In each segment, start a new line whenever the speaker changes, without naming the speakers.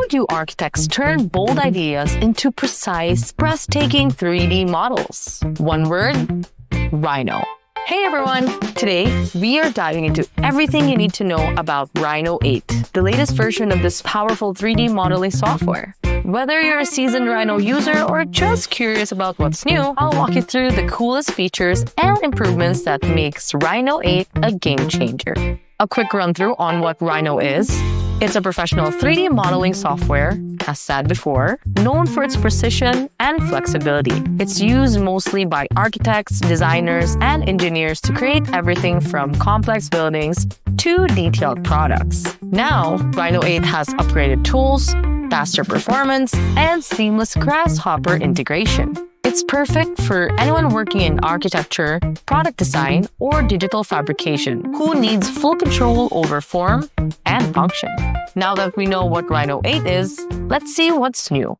do architects turn bold ideas into precise, breathtaking 3D models? One word: Rhino. Hey everyone! Today, we are diving into everything you need to know about Rhino 8, the latest version of this powerful 3D modeling software. Whether you're a seasoned Rhino user or just curious about what's new, I'll walk you through the coolest features and improvements that makes Rhino 8 a game changer. A quick run through on what Rhino is. It's a professional 3D modeling software, as said before, known for its precision and flexibility. It's used mostly by architects, designers, and engineers to create everything from complex buildings to detailed products. Now, Rhino 8 has upgraded tools, faster performance, and seamless Grasshopper integration. It's perfect for anyone working in architecture, product design, or digital fabrication who needs full control over form and function. Now that we know what Rhino 8 is, let's see what's new.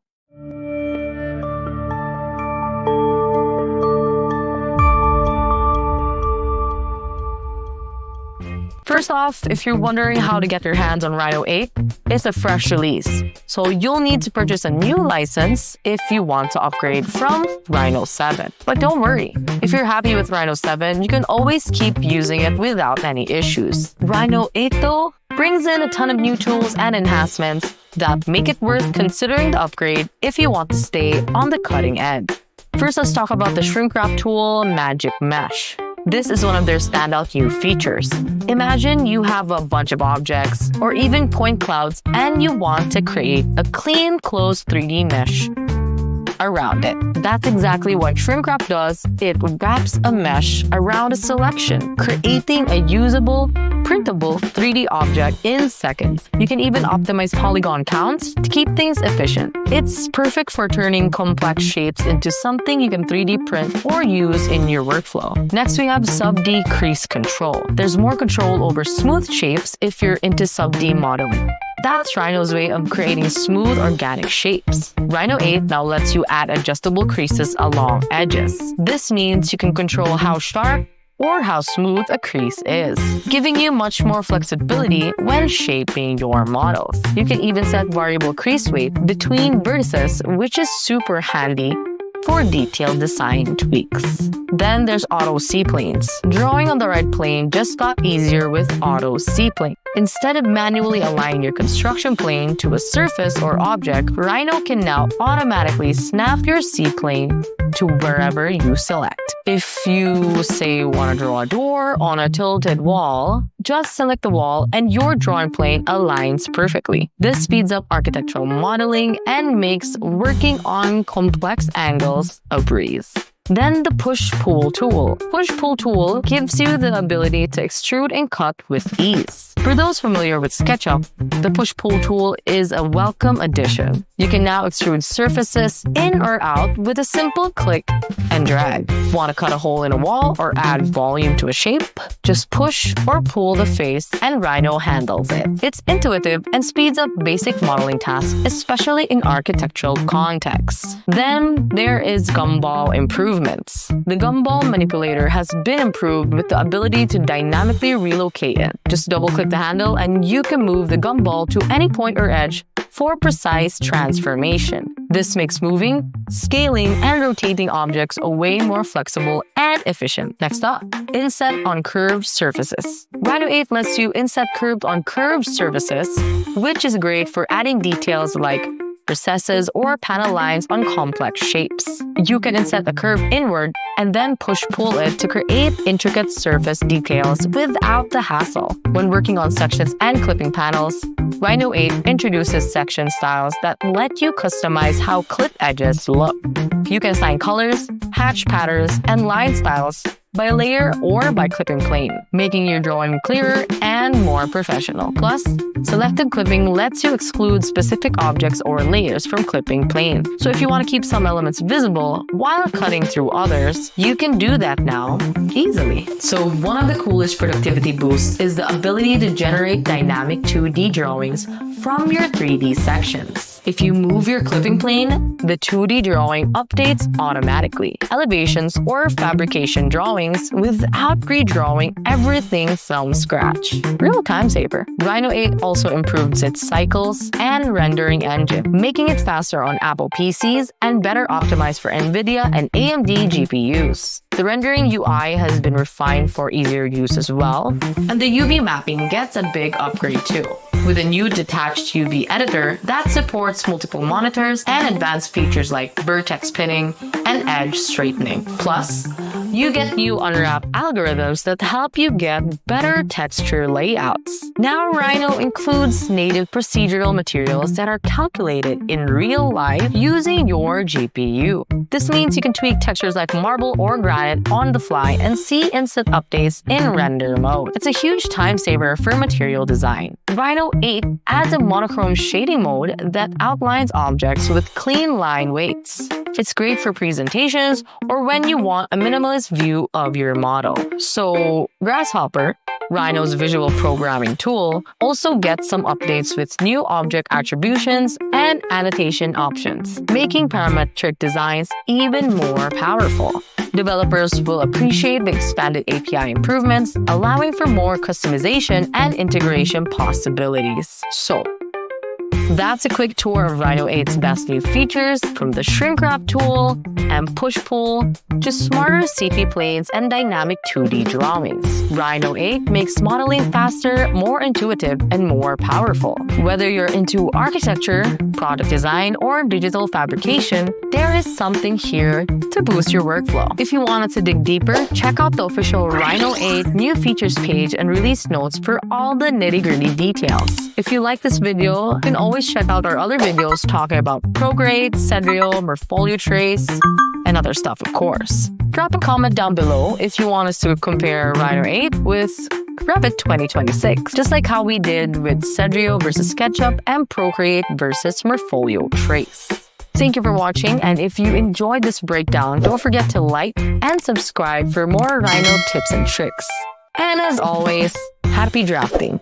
First off, if you're wondering how to get your hands on Rhino 8, it's a fresh release. So you'll need to purchase a new license if you want to upgrade from Rhino 7. But don't worry, if you're happy with Rhino 7, you can always keep using it without any issues. Rhino 8 though, brings in a ton of new tools and enhancements that make it worth considering the upgrade if you want to stay on the cutting edge. First, let's talk about the Shrinkwrap tool, Magic Mesh. This is one of their standout new features. Imagine you have a bunch of objects or even point clouds and you want to create a clean, closed 3D mesh around it. That's exactly what Shrinkwrap does. It wraps a mesh around a selection, creating a usable, printable 3D object in seconds. You can even optimize polygon counts to keep things efficient. It's perfect for turning complex shapes into something you can 3D print or use in your workflow. Next, we have Sub-D crease control. There's more control over smooth shapes if you're into Sub-D modeling. That's Rhino's way of creating smooth, organic shapes. Rhino 8 now lets you add adjustable creases along edges. This means you can control how sharp or how smooth a crease is, giving you much more flexibility when shaping your models. You can even set variable crease weight between vertices, which is super handy for detailed design tweaks. Then there's Auto C-planes. Drawing on the right plane just got easier with Auto C-plane. Instead of manually aligning your construction plane to a surface or object, Rhino can now automatically snap your C-plane to wherever you select. If you, say, want to draw a door on a tilted wall, just select the wall and your drawing plane aligns perfectly. This speeds up architectural modeling and makes working on complex angles a breeze. Then the Push-Pull tool. Push-Pull tool gives you the ability to extrude and cut with ease. For those familiar with SketchUp, the Push-Pull tool is a welcome addition. You can now extrude surfaces in or out with a simple click and drag. Want to cut a hole in a wall or add volume to a shape? Just push or pull the face and Rhino handles it. It's intuitive and speeds up basic modeling tasks, especially in architectural contexts. Then there is Gumball improvements. The Gumball manipulator has been improved with the ability to dynamically relocate it. Just double-click the handle and you can move the gumball to any point or edge for precise transformation. This makes moving, scaling, and rotating objects way more flexible and efficient. Next up, inset on curved surfaces. Rhino 8 lets you inset curved on curved surfaces, which is great for adding details like recesses or panel lines on complex shapes. You can inset a curve inward and then push-pull it to create intricate surface details without the hassle. When working on sections and clipping panels, Rhino 8 introduces section styles that let you customize how clip edges look. You can assign colors, hatch patterns, and line styles by layer or by clipping plane, making your drawing clearer and more professional. Plus, selective clipping lets you exclude specific objects or layers from clipping plane. So if you want to keep some elements visible while cutting through others, you can do that now easily. So one of the coolest productivity boosts is the ability to generate dynamic 2D drawings from your 3D sections. If you move your clipping plane, the 2D drawing updates automatically. Elevations or fabrication drawings without redrawing everything from scratch. Real time saver. Rhino 8 also improves its cycles and rendering engine, making it faster on Apple PCs and better optimized for NVIDIA and AMD GPUs. The rendering UI has been refined for easier use as well, and the UV mapping gets a big upgrade too, with a new detached UV editor that supports multiple monitors and advanced features like vertex pinning and edge straightening. Plus, you get new unwrap algorithms that help you get better texture layouts. Now, Rhino includes native procedural materials that are calculated in real life using your GPU. This means you can tweak textures like marble or granite on the fly and see instant updates in render mode. It's a huge time saver for material design. Rhino 8 adds a monochrome shading mode that outlines objects with clean line weights. It's great for presentations or when you want a minimalist view of your model. So, Grasshopper, Rhino's visual programming tool, also gets some updates with new object attributions and annotation options, making parametric designs even more powerful. Developers will appreciate the expanded API improvements, allowing for more customization and integration possibilities. So, that's a quick tour of Rhino 8's best new features, from the Shrinkwrap tool and PushPull to smarter CP planes and dynamic 2D drawings. Rhino 8 makes modeling faster, more intuitive, and more powerful. Whether you're into architecture, product design, or digital fabrication, there is something here to boost your workflow. If you wanted to dig deeper, check out the official Rhino 8 new features page and release notes for all the nitty-gritty details. If you like this video, you can always check out our other videos talking about ProGrade, Cedrio, Morpholio Trace, and other stuff, of course. Drop a comment down below if you want us to compare Rhino 8 with Revit 2026, just like how we did with Cedrio versus SketchUp and ProGrade versus Morpholio Trace. Thank you for watching, and if you enjoyed this breakdown, don't forget to like and subscribe for more Rhino tips and tricks. And as always, happy drafting!